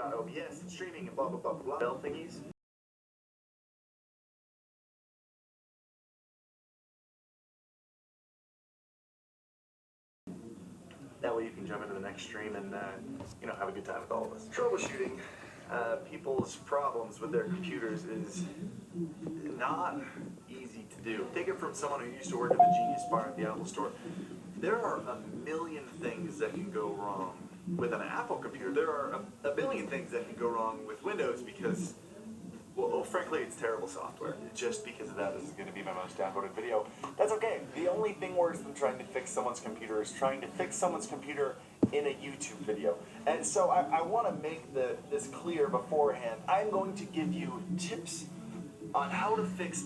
about OBS and streaming and blah, blah, blah, blah. Bell thingies. That way you can jump into the next stream and, have a good time with all of us. Troubleshooting people's problems with their computers is not easy to do. Take it from someone who used to work at the Genius Bar at the Apple Store. There are a million things that can go wrong with an Apple computer. There are a billion things that can go wrong with Windows because, well, frankly, it's terrible software. Just because of that, this is going to be my most downloaded video. That's okay. The only thing worse than trying to fix someone's computer is trying to fix someone's computer in a YouTube video. And so I want to make this clear beforehand. I'm going to give you tips on how to fix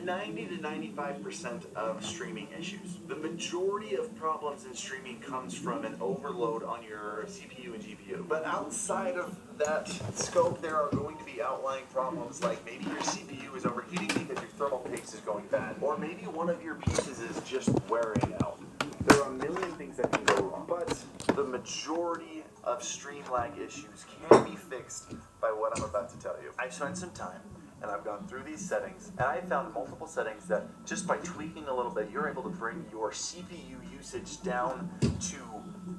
90 to 95% of streaming issues. The majority of problems in streaming comes from an overload on your CPU and GPU. But outside of that scope, there are going to be outlying problems like maybe your CPU is overheating because your thermal paste is going bad, or maybe one of your pieces is just wearing out. There are a million things that can go wrong, but the majority of stream lag issues can be fixed by what I'm about to tell you. I've spent some time and I've gone through these settings, and I found multiple settings that just by tweaking a little bit, you're able to bring your CPU usage down to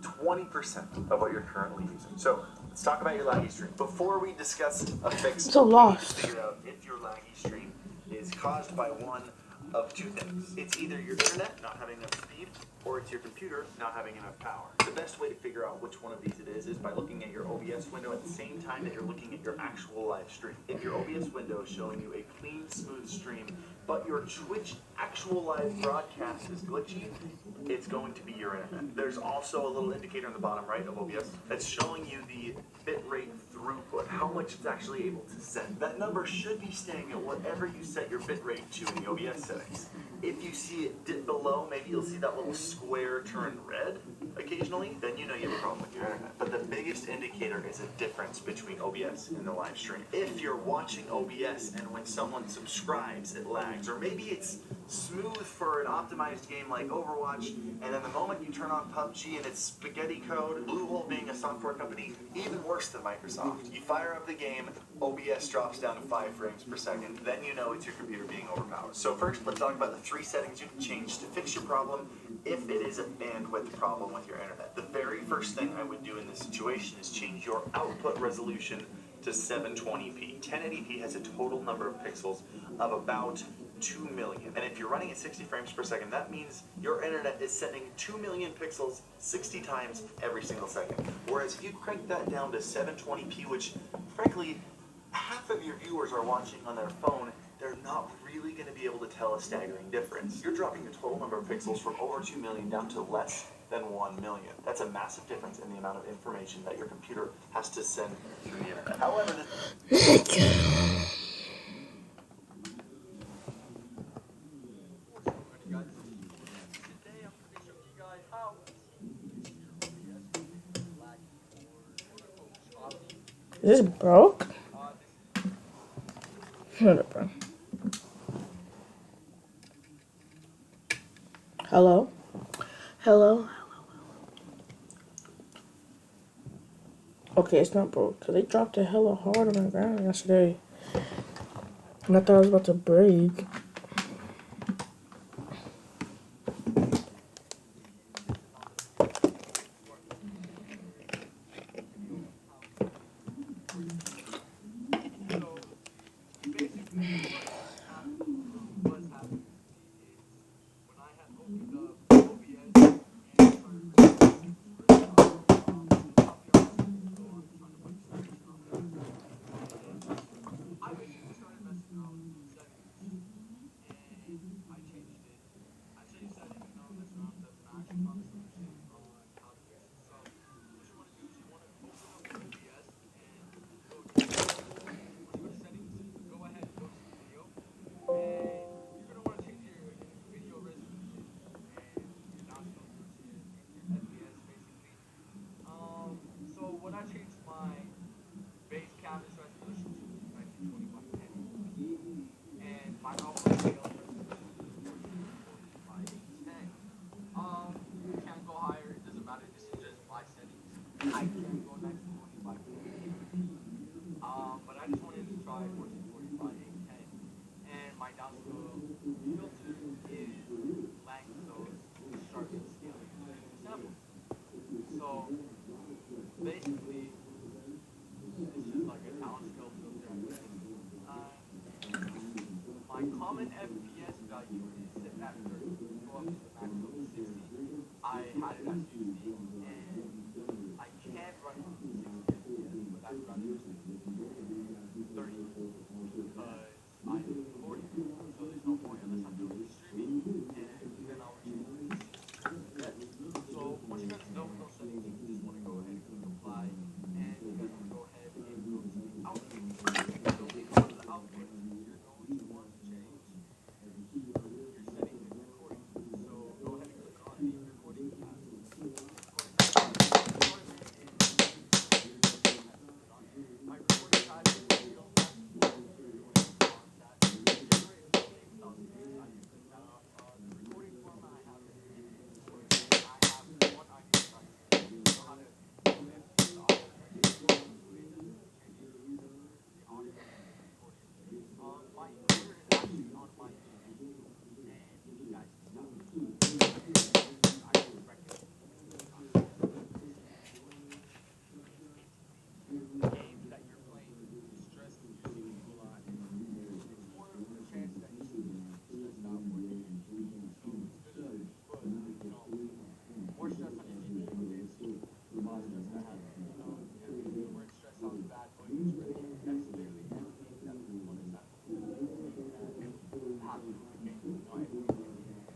20% of what you're currently using. So let's talk about your laggy stream. Before we discuss a fix, it's a loss. Figure out if your laggy stream is caused by one of two things. It's either your internet not having enough speed, or it's your computer not having enough power. The best way to figure out which one of these it is by looking at your OBS window at the same time that you're looking at your actual live stream. If your OBS window is showing you a clean, smooth stream, but your Twitch actual live broadcast is glitchy, it's going to be your internet. There's also a little indicator on the bottom right of OBS that's showing you the bitrate throughput, how much it's actually able to send. That number should be staying at whatever you set your bitrate to in the OBS settings. If you see it dip below, maybe you'll see that little square turn red occasionally, then you know you have a problem with your internet. But the biggest indicator is a difference between OBS and the live stream. If you're watching OBS and when someone subscribes, it lags, or maybe it's smooth for an optimized game like Overwatch, and then the moment you turn on PUBG and it's spaghetti code, Bluehole being a software company, even worse than Microsoft. You fire up the game, OBS drops down to 5 frames per second, then you know it's your computer being overpowered. So first, let's talk about the 3 settings you can change to fix your problem if it is a bandwidth problem with your internet. The very first thing I would do in this situation is change your output resolution to 720p. 1080p has a total number of pixels of about 2 million. And if you're running at 60 frames per second, that means your internet is sending 2 million pixels 60 times every single second. Whereas if you crank that down to 720p, which frankly, half of your viewers are watching on their phone, they're not really going to be able to tell a staggering difference. You're dropping your total number of pixels from over 2 million down to less than 1 million. That's a massive difference in the amount of information that your computer has to send through the internet. However, Is this broke? Shut up, bro. Hello? Hello? Okay, it's not broke. Cause they dropped it hella hard on the ground yesterday. And I thought it was about to break. So basically, this is like a downscale filter, I guess. My common FPS value is set at 30. Go up to the max of 60. I had it at 50, and I can run it to 60 FPS, but I'd rather just 30 because I'm recording. So there's no point unless I'm doing streaming, and then I'll change it. Yeah. So once you guys are done with those settings, you just want to go ahead and click apply, and you guys want to go ahead and go to the output. So when you go to the output, you're going to want to change your settings and recording. So go ahead and click on the recording tab. My recording time is video. Recording format I have one audio track. You know how to empty the audio my encoder is actually on my TV, and you guys can tell. I can recommend the games that you're playing stress using a lot. It's more of a chance that you should be stressed out more than anything. So it's good to put, more stress on your GPU is the more stress that happens. The word stress sounds bad, but it's really, that's literally everything that one is at. Happens with the game. Everything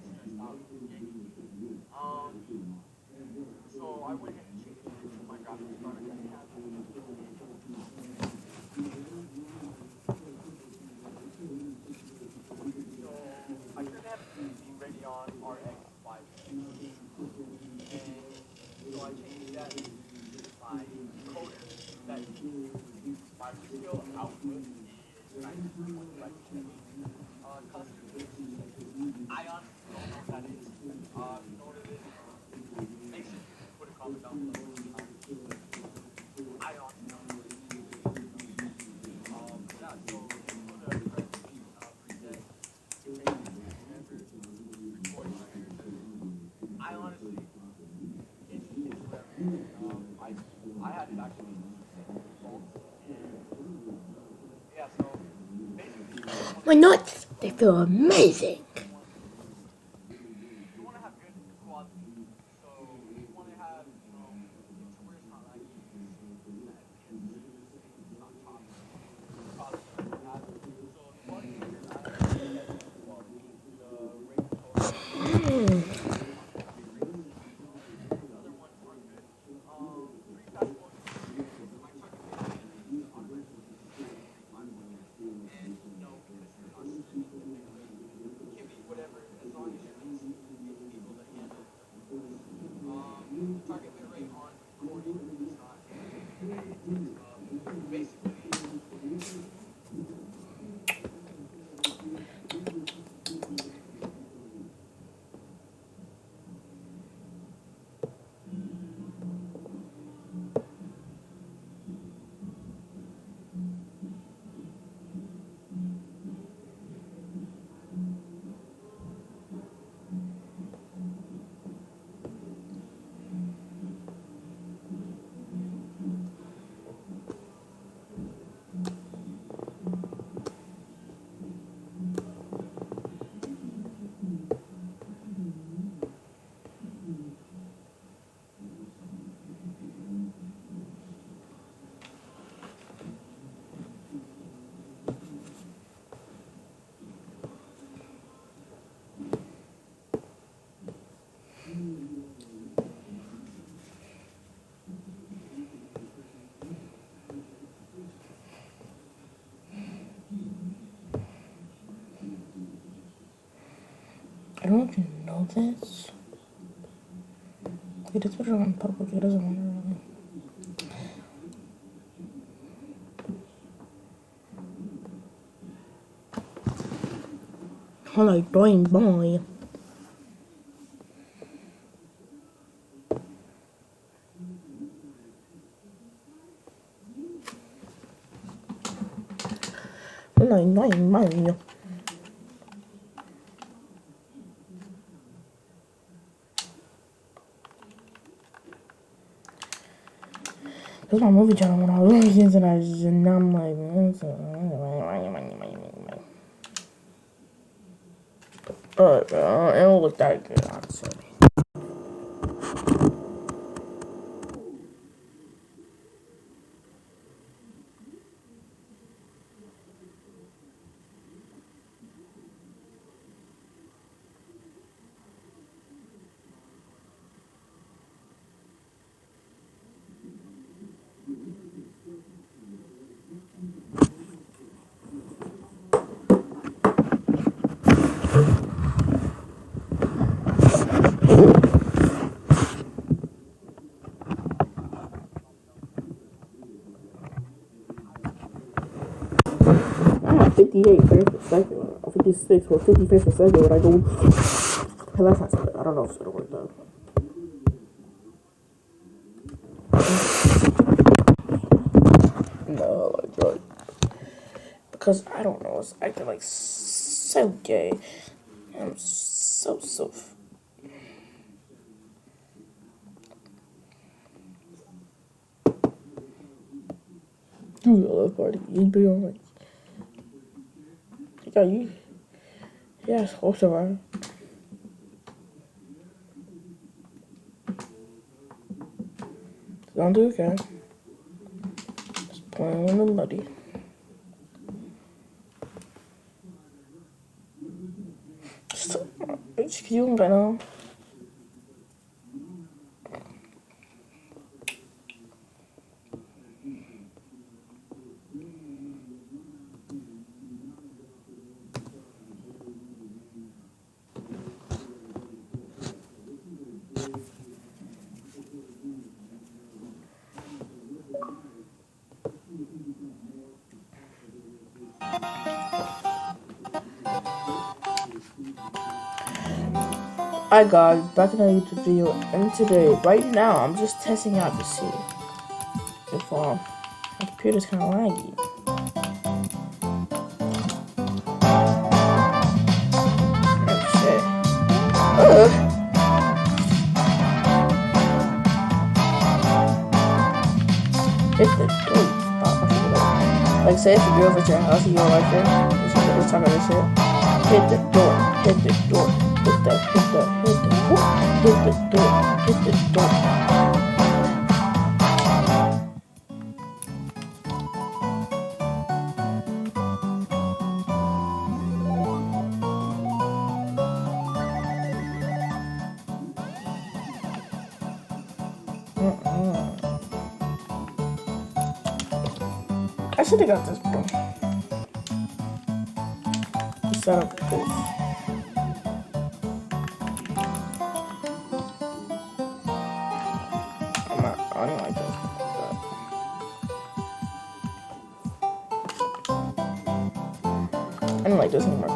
stressed out with the game. So I went ahead and changed it to my graphics card. I have So I should have the Radeon RX 560, and so I changed that to my encoder. That my video output is 90.5%. Custom Ion, don't know what that is. If you know what it is, make sure you put a comment down below. Ion. Yeah, so put a preset, I honestly, it's whatever. I had it actually false. Yeah, so basically, My nuts, they feel amazing. you want to have good quality. So you want to have, to where it's not like it's not top. So the quality is quality. The rate target bit rate on recording is not basically I don't know if you know this. He just put it on public, he doesn't want to really. I'm like, Dwayne Boy. I'm like, Dwayne Boy. That's my movie channel when I was looking tonight, and I'm like, alright, man, it don't look that good, honestly. I'm at 58 frames per second, or 56 or 50 frames per second when I go. Hey, that's not so good. I don't know if it's gonna work though. No, like, bro. Because I don't know, it's acting like so gay. I'm so. Do your love party. You be on like. You got you. Yes, whatever. Don't do it again. Just playing with the muddy. HQ right now. Hi guys, back in a YouTube video, and today, right now, I'm just testing out to see if my computer's kind of laggy. Oh shit. Hit the door. Like, say if a girl's at your house and you don't like her, let's talk about this shit. Hit the door. Hit the door. Hit the door. I should have got this one. Set up this. I don't like this. I don't like this anymore.